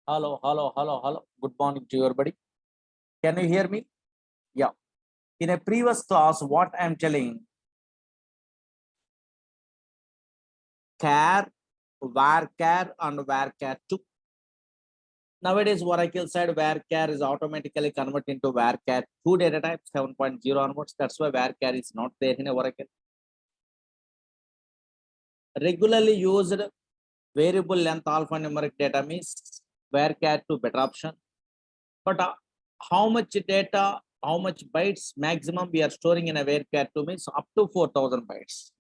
Hello, hello, hello, hello. Good morning to everybody. Can you hear me? Yeah. In a previous class, what I'm telling, char, varchar, and varchar2. Nowadays, Oracle side varchar is automatically converted into varchar2 data type 7.0 onwards. That's why varchar is not there in Oracle. Regularly used variable length alphanumeric data means varchar2 better option. But how much data, how much bytes maximum we are storing in a varchar2 means up to 4,000 bytes.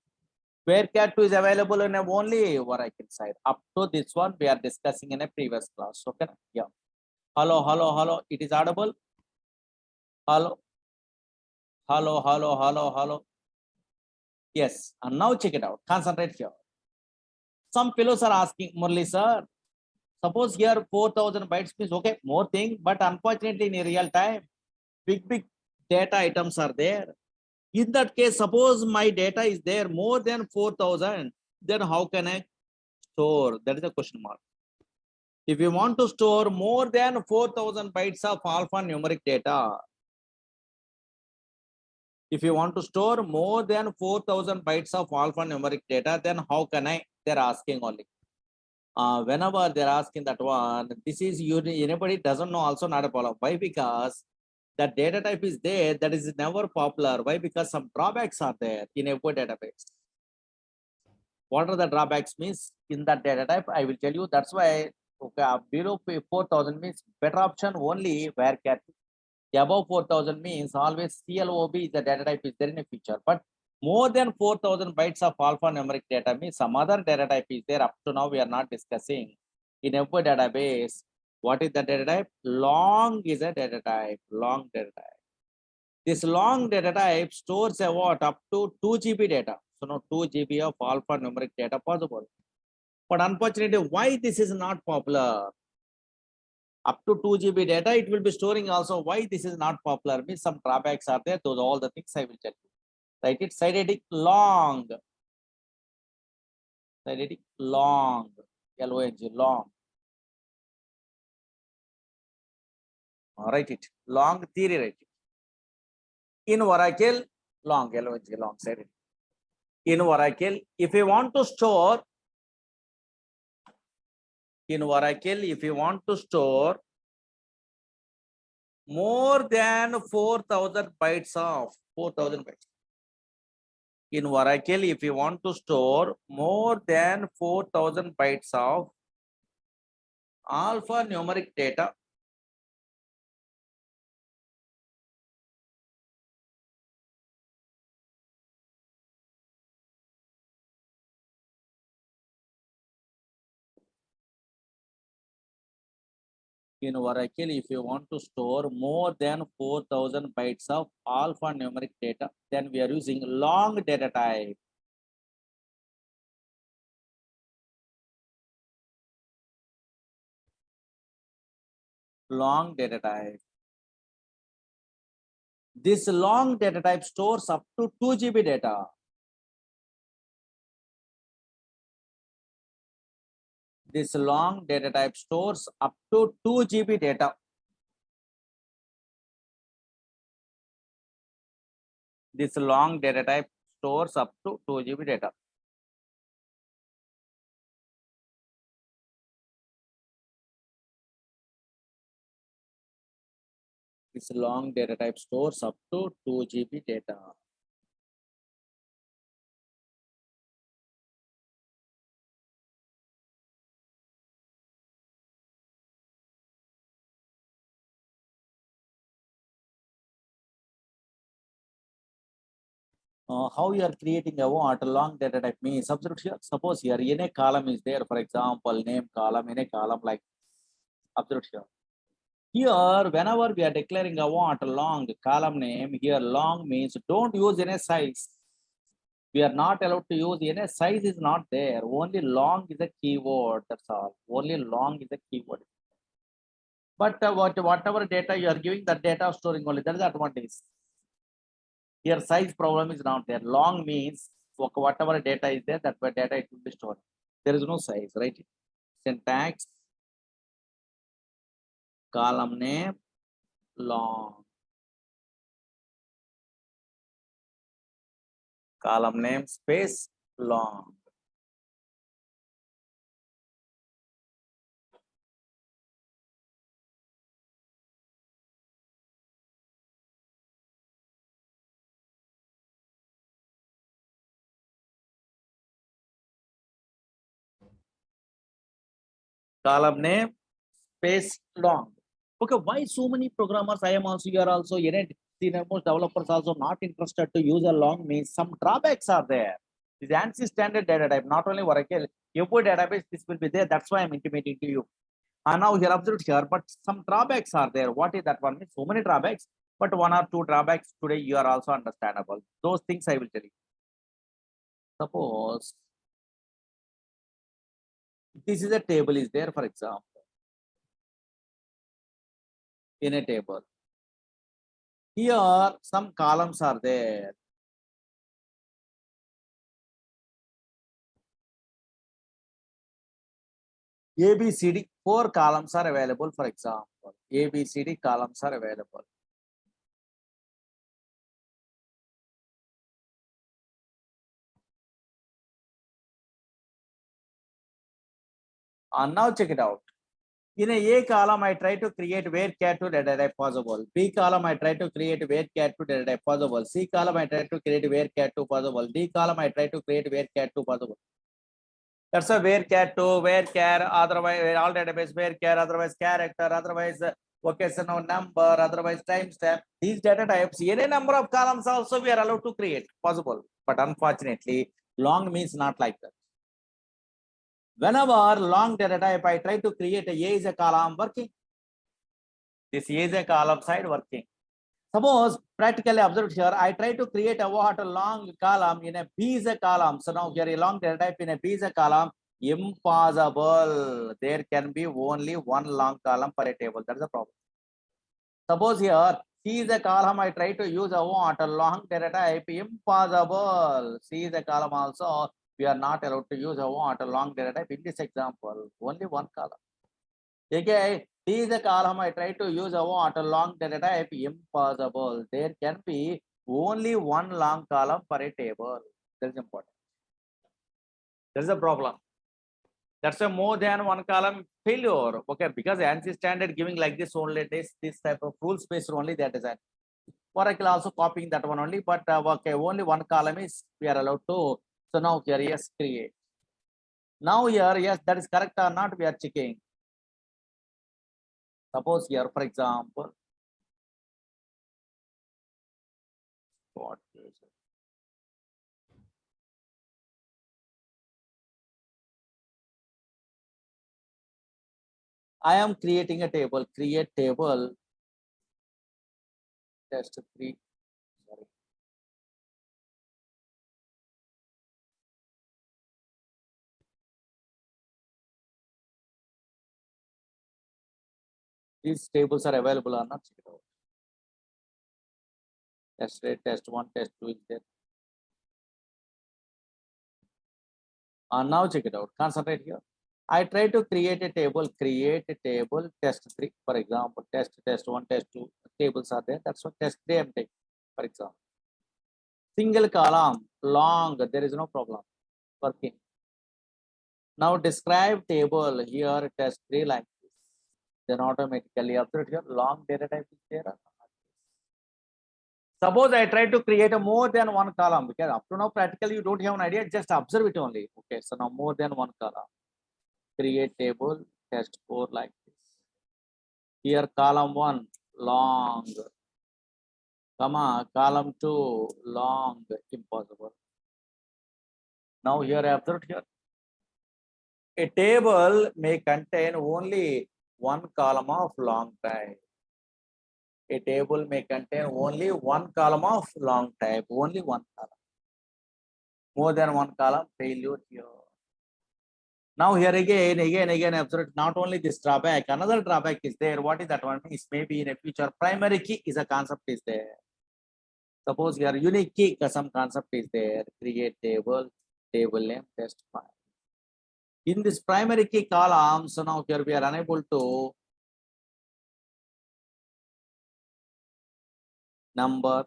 Varchar2 is available in only Oracle side. Up to this one, we are discussing in a previous class. Okay. Yeah. Hello, hello, hello. It is audible. Hello. Hello, hello, hello, hello. Yes. And now check it out. Concentrate here. Some fellows are asking, Murli sir, suppose here 4,000 bytes means okay, more thing, but unfortunately in real time, big data items are there. In that case, suppose my data is there more than 4,000, then how can I store? That is a question mark. If you want to store more than 4,000 bytes of alphanumeric data, if you want to store more than 4,000 bytes of alphanumeric data, then how can I? They're asking only. Whenever they're asking that one, this is anybody doesn't know also not a problem. Why? Because the data type is there, that is never popular. Why? Because some drawbacks are there in a database. What are the drawbacks means in that data type? I will tell you. That's why okay, below 4,000 means better option only varchar. Above 4,000 means always CLOB is the data type is there in a feature. But more than 4,000 bytes of alphanumeric data means some other data type is there. Up to now we are not discussing in every database. What is the data type? Long is a data type. Long data type. This long data type stores a what up to 2 GB data. So now 2 GB of alphanumeric data possible. But unfortunately, why this is not popular? Up to 2 GB data, it will be storing also. Why this is not popular? Means some drawbacks are there. Those are all the things I will tell you. Write it cyclic long. Cyclic long. L-O-N-G, long. Write it. Long theory, write it. In Oracle, long, L-O-N-G, long, cyclic. In Oracle, if you want to store, in Oracle, if you want to store more than 4,000 bytes of 4,000 bytes. In Oracle, if you want to store more than 4,000 bytes of alphanumeric data, in Oracle, if you want to store more than 4,000 bytes of alphanumeric data, then we are using long data type. Long data type. This long data type stores up to 2 GB data. This long data type stores up to 2 GB data. This long data type stores up to 2 GB data. This long data type stores up to 2 GB data. How you are creating a what long data type means observe here. Suppose here in a column is there, for example, name column in a column like observe here. Here, whenever we are declaring a what long column name, here long means don't use any size. We are not allowed to use any size is not there. Only long is a keyword. That's all. Only long is a keyword. But whatever data you are giving, that data storing only. That is the advantage. Here size problem is not there. Long means whatever data is there, that data it will be stored. There is no size, right? Syntax. column name long, column name space long. Column name space long. Okay, why so many programmers? I am also, you are also, most developers also not interested to use a long means some drawbacks are there. This ANSI standard data type, not only Oracle, every database this will be there. That's why I'm intimating to you. And now here observed here, but some drawbacks are there. What is that one? So many drawbacks, but one or two drawbacks today you are also understandable. Those things I will tell you. Suppose this is a table is there, for example, in a table. Here some columns are there. ABCD, 4 columns are available, for example. ABCD columns are available. And now check it out. In a column, I try to create varchar to data type possible. B column, I try to create varchar to data type possible. C column, I try to create varchar to possible. D column, I try to create varchar to possible. That's a varchar to varchar, otherwise all database varchar, otherwise character, otherwise vocational number, otherwise timestamp. These data types, any number of columns also we are allowed to create possible. But unfortunately, long means not like that. Whenever long data type, I try to create a is a column working. This is a column side working. Suppose practically observed here, I try to create a what a long column in a B is a column. So now here a long data type in a B is a column. Impossible. There can be only one long column per a table. That's the problem. Suppose here C is a column. I try to use a what a long data type. Impossible. C is a column also. We are not allowed to use a what a long data type in this example. Only one column. Again, D is a column. I try to use a what a long data type. Impossible. There can be only one long column per a table. That is important. That is a problem. That's a more than one column failure. Okay, because ANSI standard giving like this only this type of full space only that is an Oracle also copying that one only, but okay, only one column is we are allowed to. So now here yes create. Now here yes that is correct or not we are checking. Suppose here for example, what is it? I am creating a table, create table, test 3, sorry. These tables are available or not? Check it out. Test rate, test 1, test 2 is there. And now check it out, concentrate here. I try to create a table, test 3, for example, test 1, test 2, tables are there. That's what test 3 I'm taking, for example. Single column, long, there is no problem, working. Now describe table, here test 3 like this. Then automatically after here, long data type is there. Suppose I try to create a more than one column, because up to now practically you don't have an idea, just observe it only. Okay, so now more than one column. Create table, test 4 like this. Here column 1 long, comma column 2 long, impossible. Now here observe here. A table may contain only one column of long type. A table may contain only one column of long type, only one column. More than one column, failure here. Now here again, observe not only this drawback, another drawback is there. What is that one? Is maybe in a future primary key is a concept is there. Suppose here unique key, some concept is there. Create table, table name, test file. In this primary key column, so now here we are unable to number,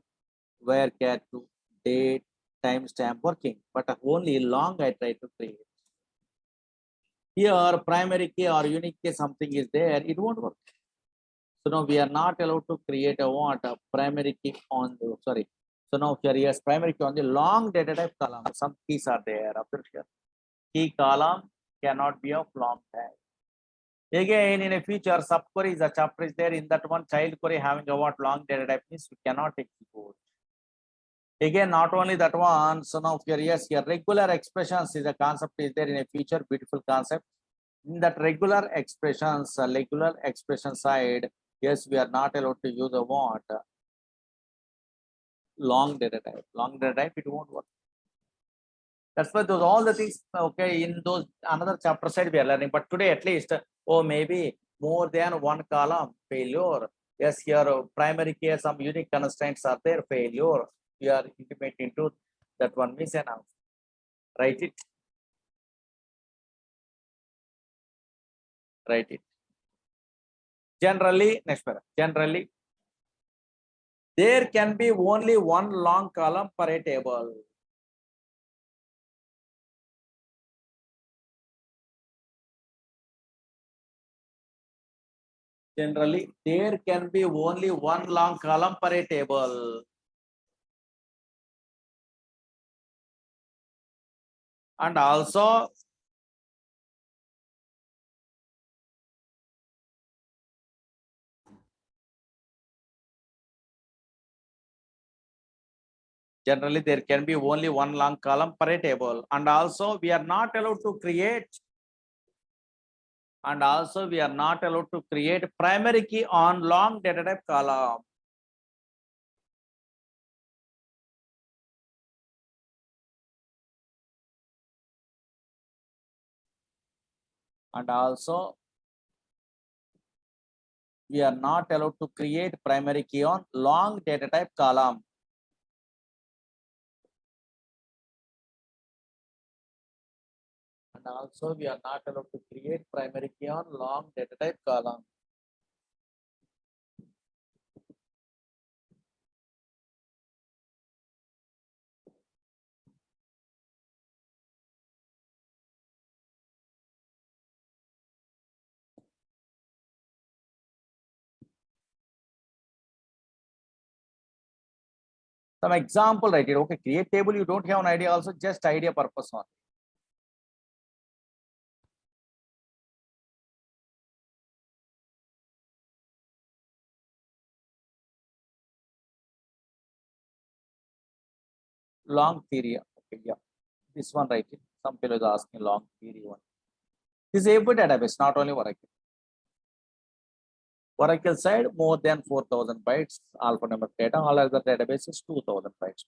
varchar to date, timestamp working, but only long I try to create. Here, primary key or unique key something is there, it won't work. So now we are not allowed to create a what? A primary key on the, sorry. So now here, yes, primary key on the long data type column. Some keys are there. After here, key column cannot be of long type. Again, in a future, subquery is a chapter is there. In that one, child query having a what long data type means we cannot execute. Again, not only that one, so now here, yes, here regular expressions is a concept is there in a future, beautiful concept. In that regular expression side, yes, we are not allowed to use a what? Long data type. Long data type, it won't work. That's why those all the things, okay, in those another chapter side we are learning. But today at least, oh, maybe more than one column, failure. Yes, here primary key, some unique constraints are there, failure. We are intimating to that one means enough. Write it. Write it. Generally, next paragraph. Generally, there can be only one long column per a table. Generally, there can be only one long column per a table. And also, generally there can be only one long column per a table. And also, we are not allowed to create. And also, we are not allowed to create primary key on long data type column. And also, we are not allowed to create primary key on long data type column. And also, we are not allowed to create primary key on long data type column. Some example, right? Okay, create table, you don't have an idea also, just idea purpose on. Long theory. Okay, yeah. This one, right? Some fellow is asking long theory one. This is a database, not only Oracle. Oracle side, more than 4,000 bytes alphanumeric data. All other databases, 2,000 bytes.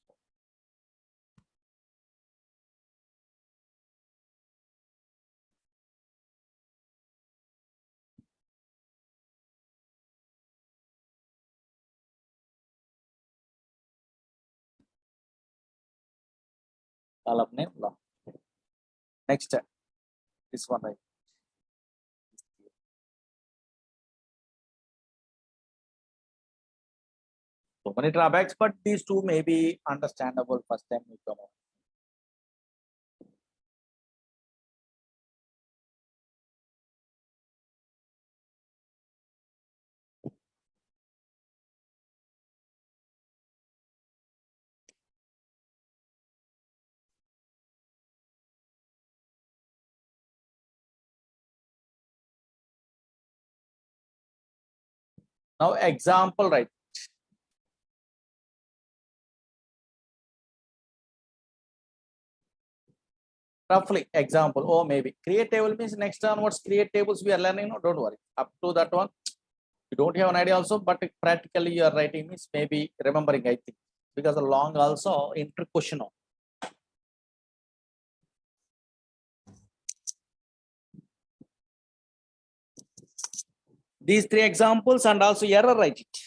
Column name, long. Next, this one, right? So many drawbacks, but these two may be understandable first time you come out. Now, example, right? Roughly example, oh, maybe create table means next onwards create tables we are learning. No, don't worry. Up to that one, you don't have an idea also, but practically you are writing means maybe remembering, I think, because the long also inter question. These three examples and also error write it.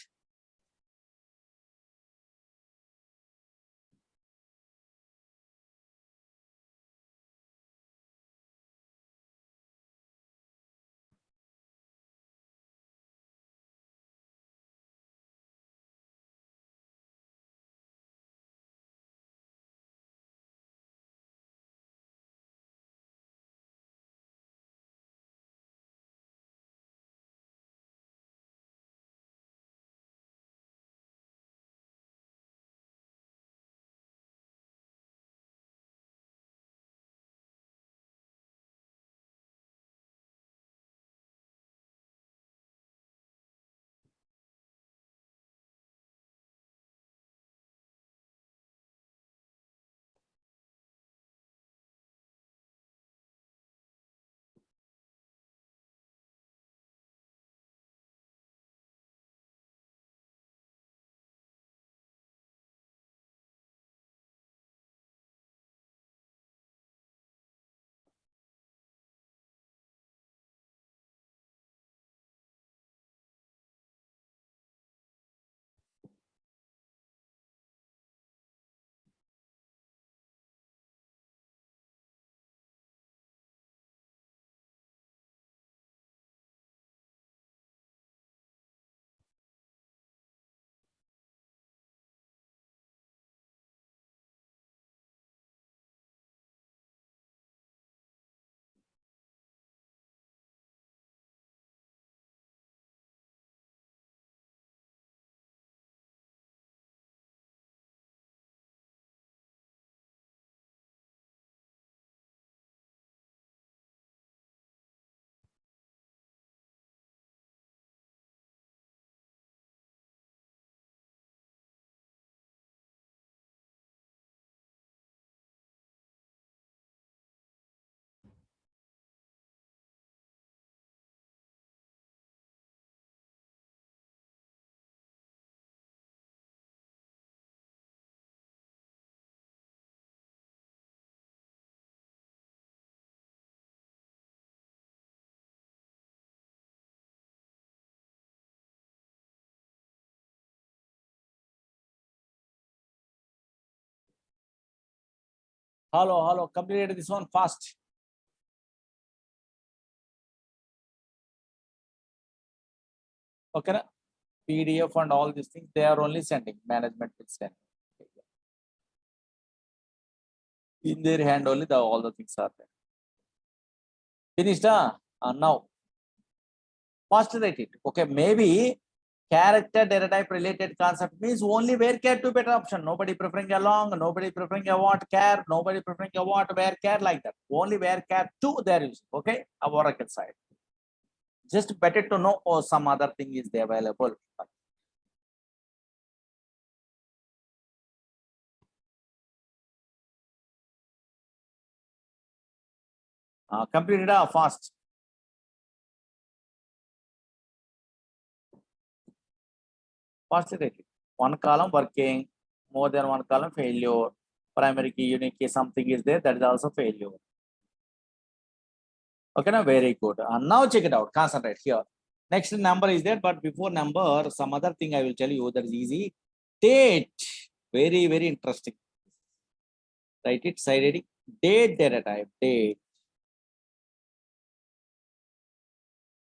Hello, complete this one fast. Okay, na? PDF and all these things, they are only sending, management will send. In their hand only, all the things are there. Finished, now, fast write it. Okay, maybe character data type related concept means only where care to better option. Nobody preferring a long, nobody preferring a what care, nobody preferring a what where care, like that. Only where care to there is. Okay, a Oracle side. Just better to know, or some other thing is there available. Completed fast. Fast write it. One column working, more than one column failure. Primary key, unique key, something is there, that is also failure. Okay, now very good. Now check it out. Concentrate here. Next number is there, but before number, some other thing I will tell you that is easy. Date. Very, very interesting. Write it, side heading. Date data type. Date.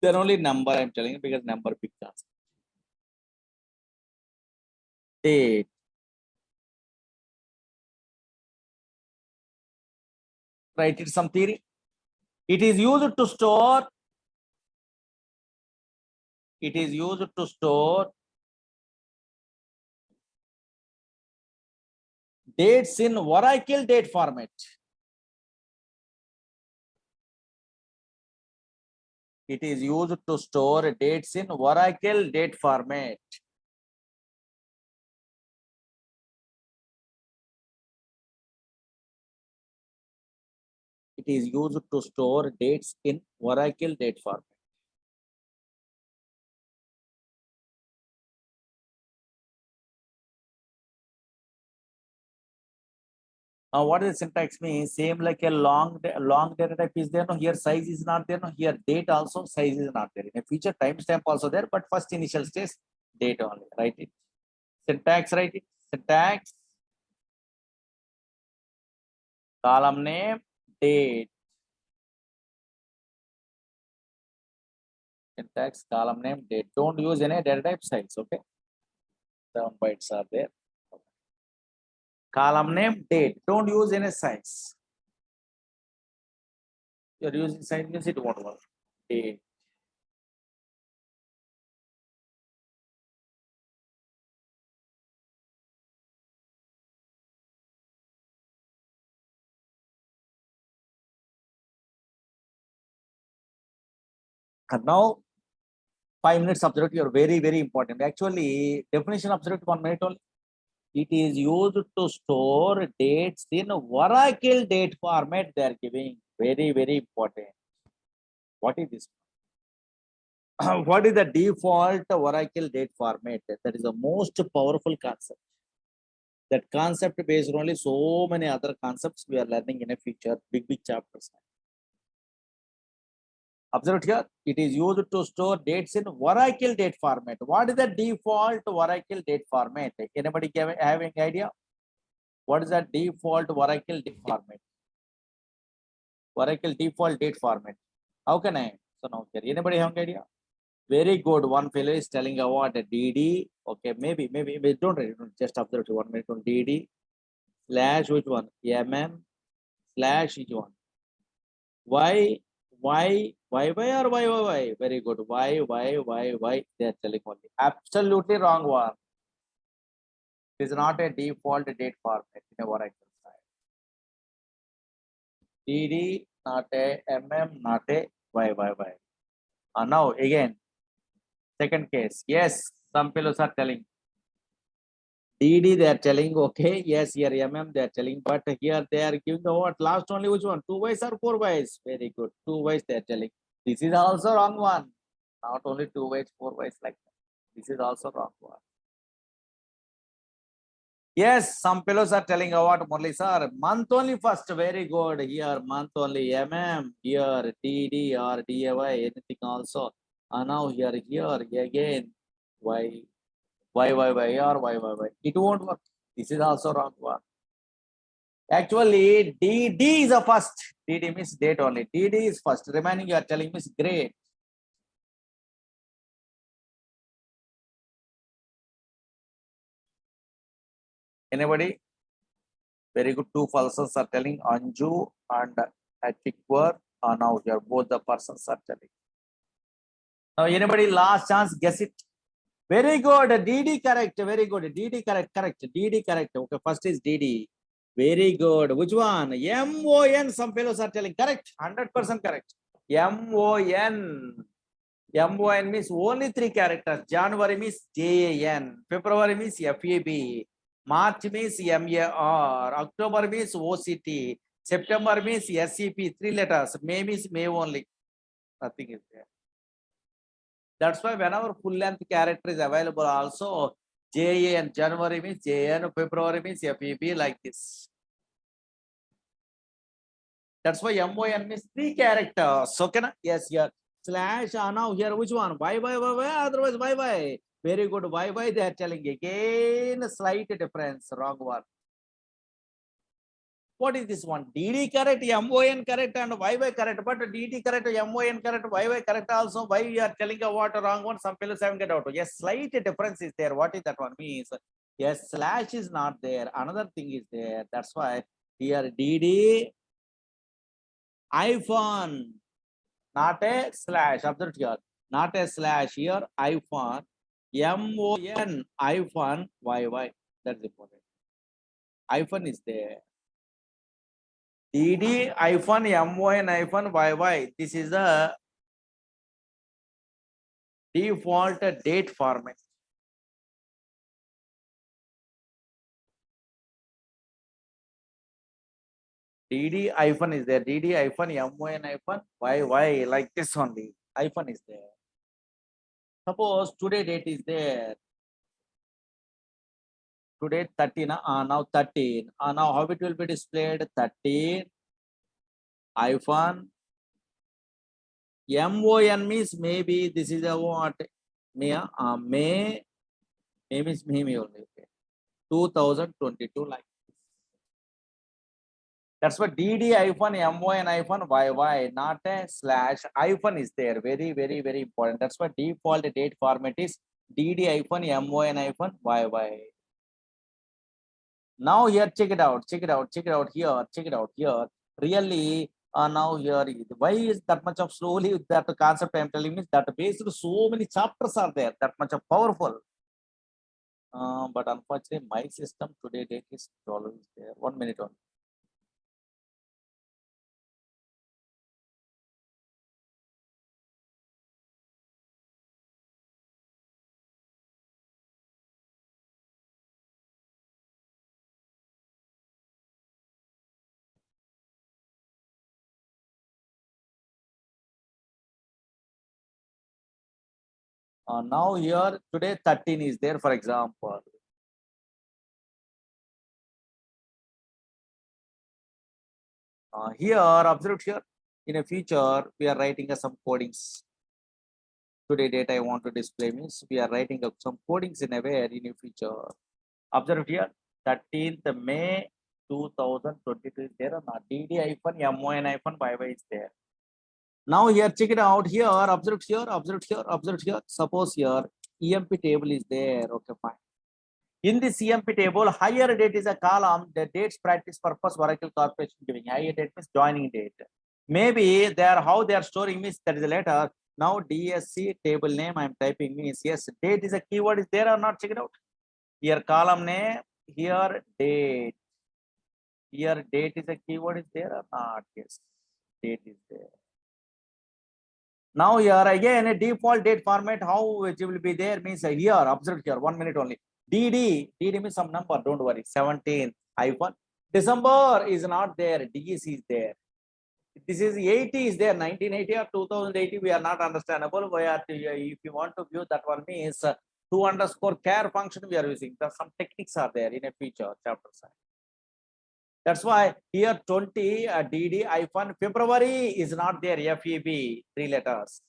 Then only number I'm telling you because number big concept. Date. Write it some theory. It is used to store. It is used to store dates in Oracle date format. It is used to store dates in Oracle date format. It is used to store dates in Oracle date format. What is the syntax means? Same like a long data type is there. No, here size is not there. No, here date also size is not there. In a future timestamp also there, but first initial stage date only. Write it. Syntax, write it. Syntax. Column name, date. Syntax, column name, date. Don't use any data type size. Okay. 7 bytes are there. Column name, date. Don't use any size. You're using size means it won't work. Date. And now 5 minutes observed, you're very, very important. Actually, definition observed 1 minute only. It is used to store dates in Oracle date format they are giving. Very, very important. What is this? What is the default Oracle date format? That is the most powerful concept. That concept based only so many other concepts we are learning in a future, big chapters. Observe here, it is used to store dates in Oracle date format. What is the default Oracle date format? Anybody having idea? What is the default Oracle date format? Oracle default date format. How can I? So now here, anybody have an idea? Very good. One fellow is telling about a DD. Okay, maybe don't read it. Just observe 1 minute on DD slash which one? MM slash which one? Why or why? Very good. Why? They are telling only. Absolutely wrong one. It is not a default date format in a Oracle side. DD, not a MM, not a why. Now again, second case. Yes, some fellows are telling. DD they are telling, okay, yes, here MM they are telling, but here they are giving the what? Last only which one? 2 ways or 4 ways? Very good. 2 ways they are telling. This is also wrong one. Not only 2 ways, 4 ways like that. This is also wrong one. Yes, some fellows are telling what, Murli sir, month only first. Very good. Here, month only MM. Here, DD or DAY, anything also. And now here again. Why or why? It won't work. This is also wrong one. Actually, DD is a first. DD means date only. DD is first. Remaining you are telling me is great. Anybody? Very good. Two persons are telling Anju and Atikwar. Now here both the persons are telling. Now anybody last chance guess it? Very good. DD correct. Very good. DD correct. Correct. DD correct. Okay. First is DD. Very good. Which one? MON. Some fellows are telling correct. 100% correct. MON. MON means only three characters. January means JAN. February means FAB. March means MAR. October means OCT. September means SCP. Three letters. May means May only. Nothing is there. That's why whenever full length character is available, also JAN. January means JAN. February means FAB, like this. That's why MON means three characters. Okay, na? Yes, here. Slash now here which one? Why, otherwise why. Very good. Why they are telling again slight difference. Wrong one. What is this one? DD correct, MON correct, and YY correct. But DD correct, MON correct, YY correct also. Why you are telling a what wrong one? Some fellows haven't get out. Yes, slight difference is there. What is that one means? Yes, slash is not there. Another thing is there. That's why here DD iPhone, not a slash. Observe here, not a slash here. iPhone, MON, iPhone, YY. That's important. iPhone is there. DD, iPhone, MON, iPhone, YY. This is the default date format. DD, iPhone is there. DD, iPhone, MON, iPhone, YY. Like this only. iPhone is there. Suppose today date is there. Today 13, now 13. Now how it will be displayed? 13, iPhone, MON means maybe this is a what? May means May only. 2022 like. That's what DD iPhone, MON iPhone, YY, not a slash. iPhone is there. Very important. That's what default date format is DD iPhone, MON iPhone, YY. Now here, check it out here. Really, now here, why is that much of slowly that concept I'm telling me that based so many chapters are there, that much of powerful. But unfortunately, my system today date is always there. 1 minute only. Now here today 13 is there, for example. Here, observe here, in a future, we are writing some codings. Today date I want to display means we are writing some codings in a way in a future. Observe here, 13th May 2022 is there or not? DD iPhone, MON iPhone, YY is there. Now here, check it out here, observe here. Suppose here, EMP table is there. Okay, fine. In the CMP table, higher date is a column, the dates practice purpose Oracle Corporation giving. Higher date means joining date. Maybe there how they are storing means that is a letter. Now DSC table name I'm typing means yes, date is a keyword is there or not? Check it out. Here column name, here date. Here date is a keyword is there or not? Yes, date is there. Now here again a default date format, how it will be there means here, observe here, 1 minute only. DD means some number, don't worry, 17th iPhone. December is not there, DEC is there. This is 80 is there, 1980 or 2080, we are not understandable. We are to, if you want to view that one means 2_char function we are using. Some techniques are there in a future chapter side. That's why here 20 DD iPhone. February is not there, FEB, 3 letters.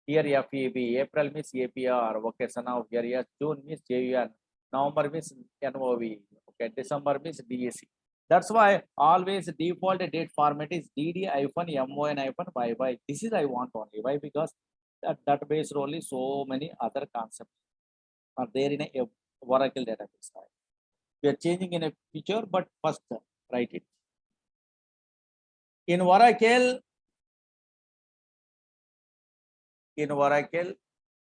Here FEB, April means APR. Okay, so now here yes, June means JUN, November means NOV. Okay, December means DAC. That's why always default date format is DD-MON-YY. This is I want only. Why? Because that based only so many other concepts are there in a Oracle database. Right? We are changing in a future, but first write it. In Oracle,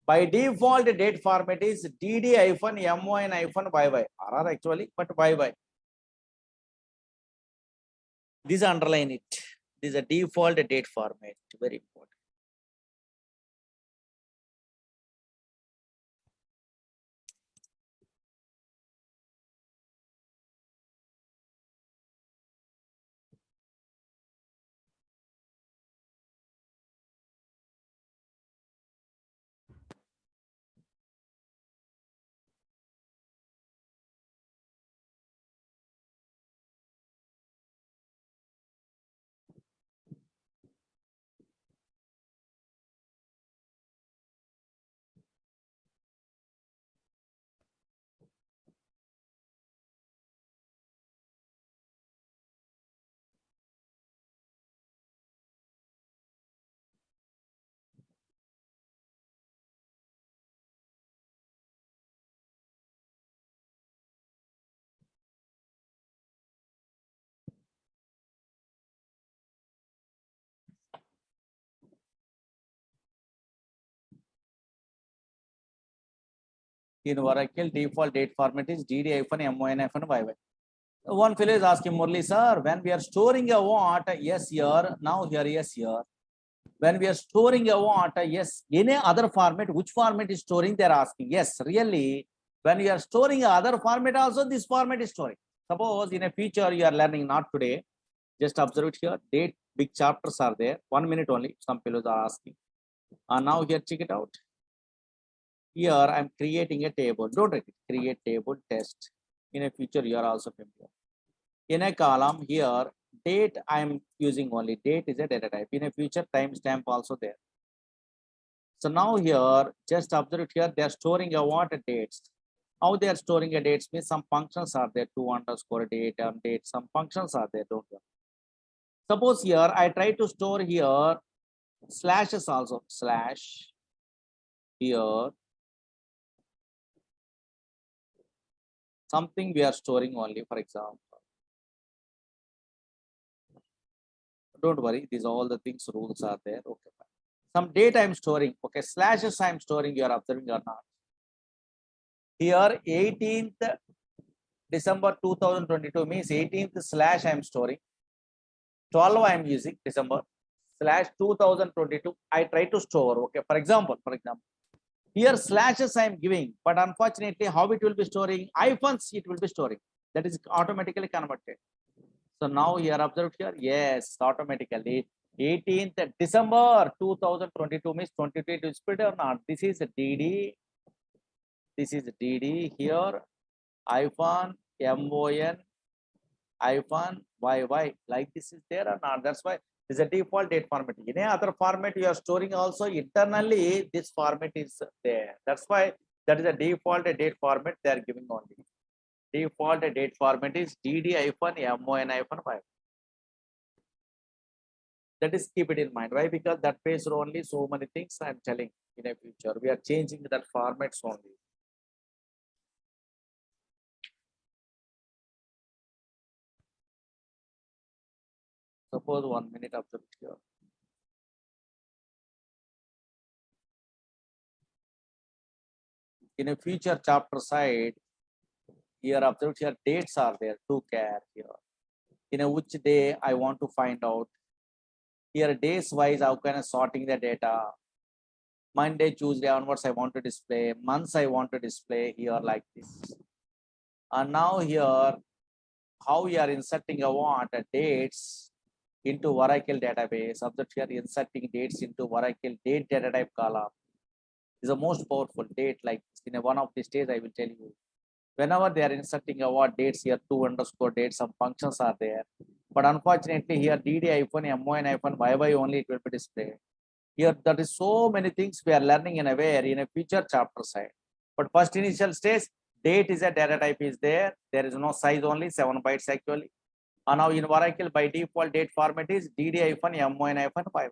by default date format is DD-MON-YY. RR actually, but YY. This underline it. This is a default date format. Very important. In Oracle, default date format is DD-MON-YY. One fellow is asking, Murli sir, when we are storing a what? Yes, here. Now here, yes, here. When we are storing a what? Yes, any other format, which format is storing? They are asking. Yes, really. When you are storing other format, also this format is storing. Suppose in a future you are learning, not today. Just observe it here. Date, big chapters are there. 1 minute only. Some fellows are asking. And now here, check it out. Here I'm creating a table. Don't write it. Create table test. In a future, you are also familiar. In a column here, date I'm using only. Date is a data type. In a future, timestamp also there. So now here, just observe it here. They are storing a what dates. How they are storing a dates means some functions are there. To underscore date and date. Some functions are there. Don't worry. Suppose here I try to store here slashes also. Slash here. Something we are storing only, for example. Don't worry, these all the things rules are there. Okay, fine. Some data I'm storing. Okay, slashes I'm storing. You are observing or not? Here 18th December 2022 means 18th slash I'm storing. 12 I'm using December slash 2022. I try to store. Okay, for example, here slashes I'm giving, but unfortunately, how it will be storing? Hyphens it will be storing. That is automatically converted. So now here observe here, yes, automatically 18th December 2022 means 22 is split or not. This is DD. This is DD here. Hyphen MON hyphen YY. Like this is there or not? That's why this is a default date format. In any other format you are storing also internally, this format is there. That's why that is a default date format they are giving only. Default date format is DD hyphen MON hyphen YY. That is keep it in mind. Why? Because that pays only so many things I'm telling in a future. We are changing that formats only. Suppose 1 minute of the here. In a future chapter side, here observe here dates are there to care here. In a which day I want to find out. Here days wise, how can I sorting the data? Monday, Tuesday onwards, I want to display. Months I want to display here like this. And now here, how we are inserting a what dates into Oracle database. Observe here inserting dates into Oracle date data type column is the most powerful date. Like in a one of these days, I will tell you. Whenever they are inserting a what dates here, 2 underscore dates, some functions are there. But unfortunately, here DD hyphen MON hyphen YY only it will be displayed. Here, that is so many things we are learning in a future chapter side. But first initial stage, date is a data type is there. There is no size only 7 bytes actually. Now in Oracle by default date format is dd-mon-5.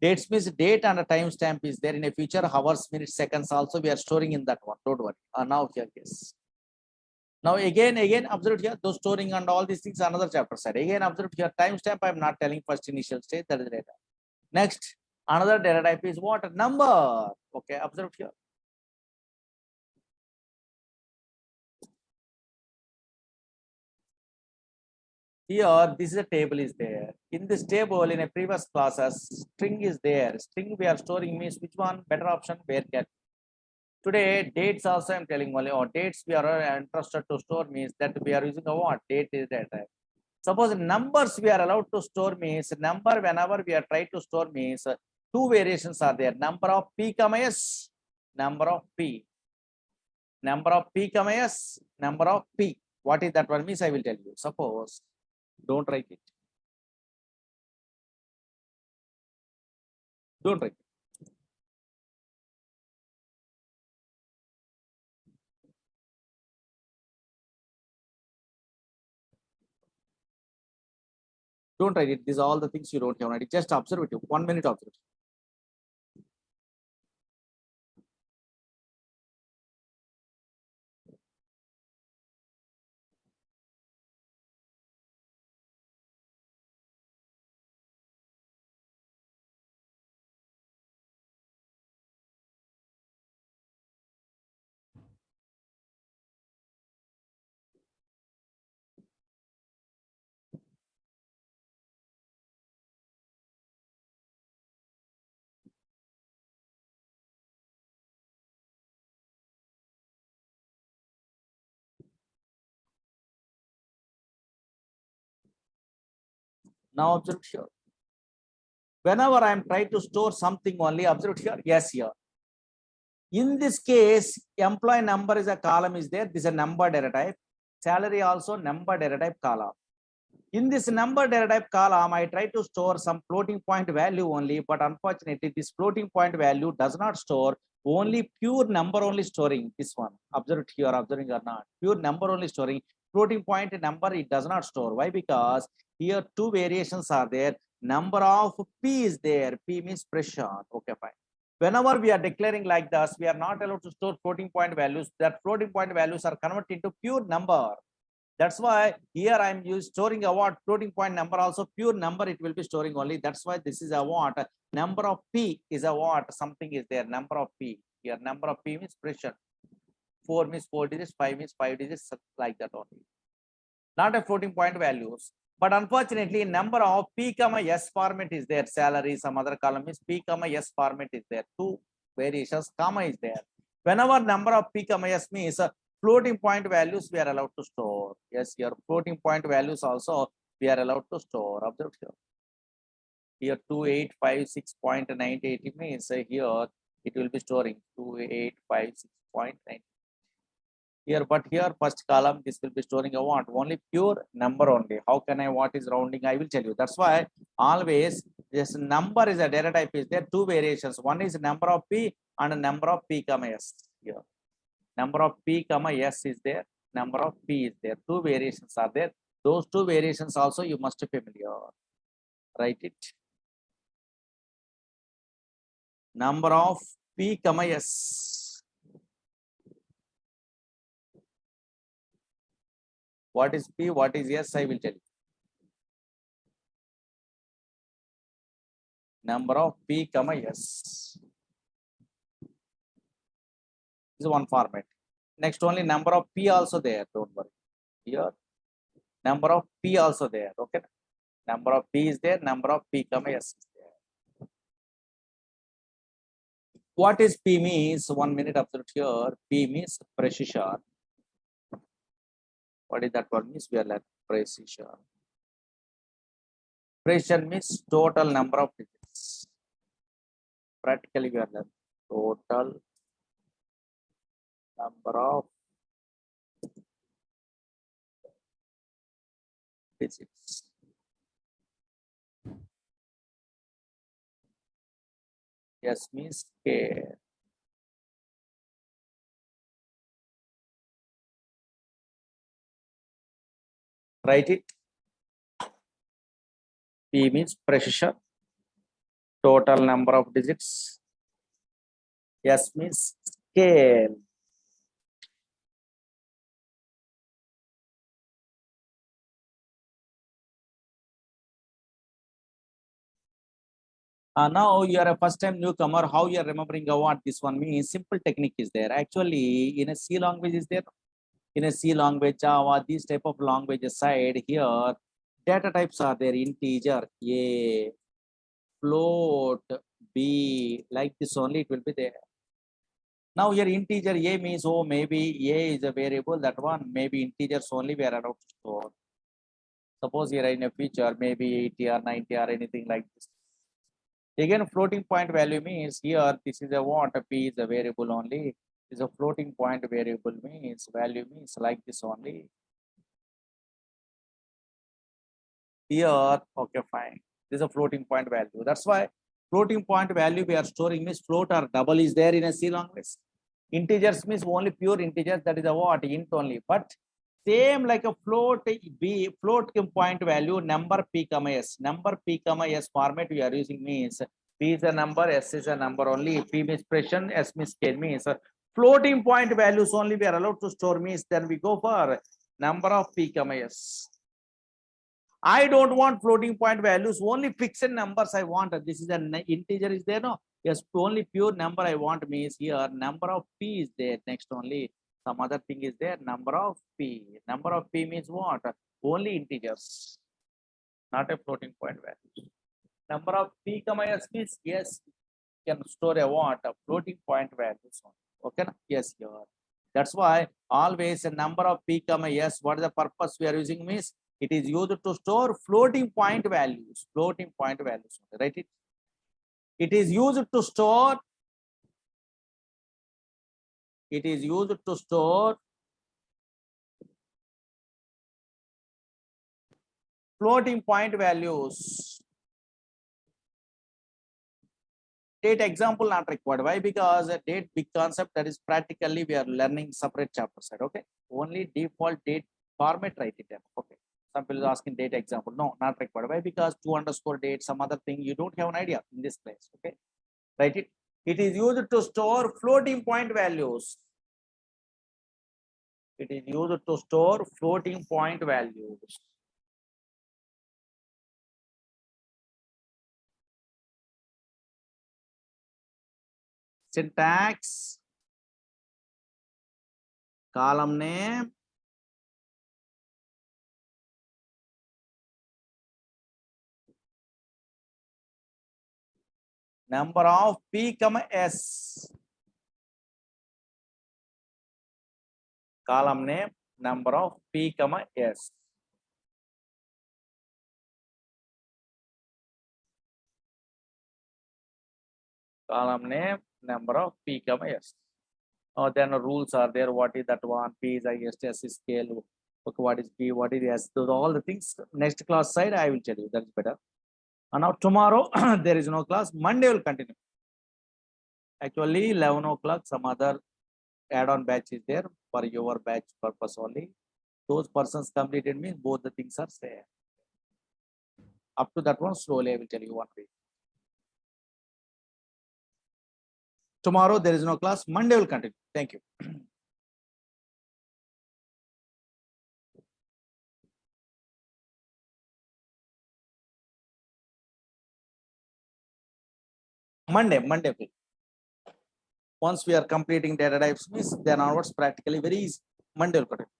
Dates means date and a timestamp is there in a future, hours, minutes, seconds also we are storing in that one. Don't worry. Now here, yes. Now again observe here, those storing and all these things another chapter side. Again observe here, timestamp I am not telling first initial stage, that is data. Next, another data type is what? Number. Okay, observe here. Here, this is a table is there. In this table, in a previous classes, string is there. String we are storing means which one? Better option, where can. Today, dates also I'm telling only, or dates we are interested to store means that we are using a what? Date is data. Suppose numbers we are allowed to store means number whenever we are trying to store means two variations are there. Number of p, s, number of p. Number of p, s, number of p. What is that one means? I will tell you. Suppose, don't write it. Don't write it. Don't write it. These are all the things you don't have already. Just observe it. 1 minute observe. Now observe here. Whenever I am trying to store something only, observe here. Yes, here. In this case, employee number is a column is there. This is a number data type. Salary also number data type column. In this number data type column, I try to store some floating point value only, but unfortunately, this floating point value does not store only pure number only storing this one. Observe it here, observing or not. Pure number only storing. Floating point number, it does not store. Why? Because here two variations are there. Number of P is there. P means pressure. Okay, fine. Whenever we are declaring like this, we are not allowed to store floating point values. That floating point values are converted into pure number. That's why here I'm storing a what floating point number also pure number it will be storing only. That's why this is a what number of P is a what something is there number of P. Here number of P means pressure. 4 means 4 digits, 5 means 5 digits, like that only. Not a floating point values. But unfortunately, number of P, S format is there. Salary, some other column is P, S format is there. Two variations, comma is there. Whenever number of P, S means floating point values we are allowed to store. Yes, here floating point values also we are allowed to store. Observe here. Here 2856.98 means here it will be storing 2856.9. Here, but here first column this will be storing a what only pure number only. How can I what is rounding? I will tell you. That's why always this number is a data type is there two variations. One is number of P and number of P, S. Here number of P, S is there. Number of P is there. Two variations are there. Those two variations also you must be familiar. Write it. Number of P, S. What is P? What is S? I will tell you. Number of P, S. This is one format. Next, only number of P also there. Don't worry. Here, number of P also there. Okay. Number of P is there. Number of P, S is there. What is P means? 1 minute observe here. P means precision. What is that one means? We are like precision. Precision means total number of digits. Practically, we are like total number of digits. Yes means K. Write it. P means precision, total number of digits. S means scale. Now you are a first time newcomer. How you are remembering what this one means? Simple technique is there. Actually, in a C language is there. In a C language, Java, these type of languages side here, data types are there. Integer, A, float, B, like this only it will be there. Now here integer A means, oh, maybe A is a variable, that one, maybe integers only we are allowed to store. Suppose here in a feature, maybe 80 or 90 or anything like this. Again, floating point value means here, this is a what, a P is a variable only. Is a floating point variable means, value means like this only. Here, okay, fine. This is a floating point value. That's why floating point value we are storing means float or double is there in a C language. Integers means only pure integers, that is a what, int only. But same like a float B, float point value, number P comma S. Number P comma S format we are using means P is a number, S is a number only. P means precision, S means scale means floating point values only we are allowed to store means then we go for number of P comma S. I don't want floating point values, only fixed numbers I want. This is an integer is there, no? Yes, only pure number I want means here number of P is there. Next only some other thing is there, number of P. Number of P means what? Only integers, not a floating point value. Number of P comma S means yes, can store a what? A floating point values. Okay, yes, here. That's why always a number of P comma S, what is the purpose we are using means it is used to store floating point values. Floating point values, right? It is used to store. It is used to store floating point values. Date example not required. Why? Because a date big concept that is practically we are learning separate chapter side. Okay. Only default date format write it down. Okay. Some people asking date example. No, not required. Why? Because to underscore date, some other thing you don't have an idea in this place. Okay. Write it. It is used to store floating point values. It is used to store floating point values. Syntax, column name, number of P comma S, column name, number of P comma S. Column name, number of P comma S. Oh, then rules are there. What is that one? P is IST scale. Okay, what is P? What is S? So all the things. Next class side, I will tell you. That's better. And now tomorrow there is no class. Monday will continue. Actually, 11 o'clock. Some other add-on batch is there for your batch purpose only. Those persons completed means both the things are there. Up to that one, slowly I will tell you one way. Tomorrow there is no class. Monday will continue. Thank you. Monday. Once we are completing data types, means then onwards practically very easy. Monday will continue.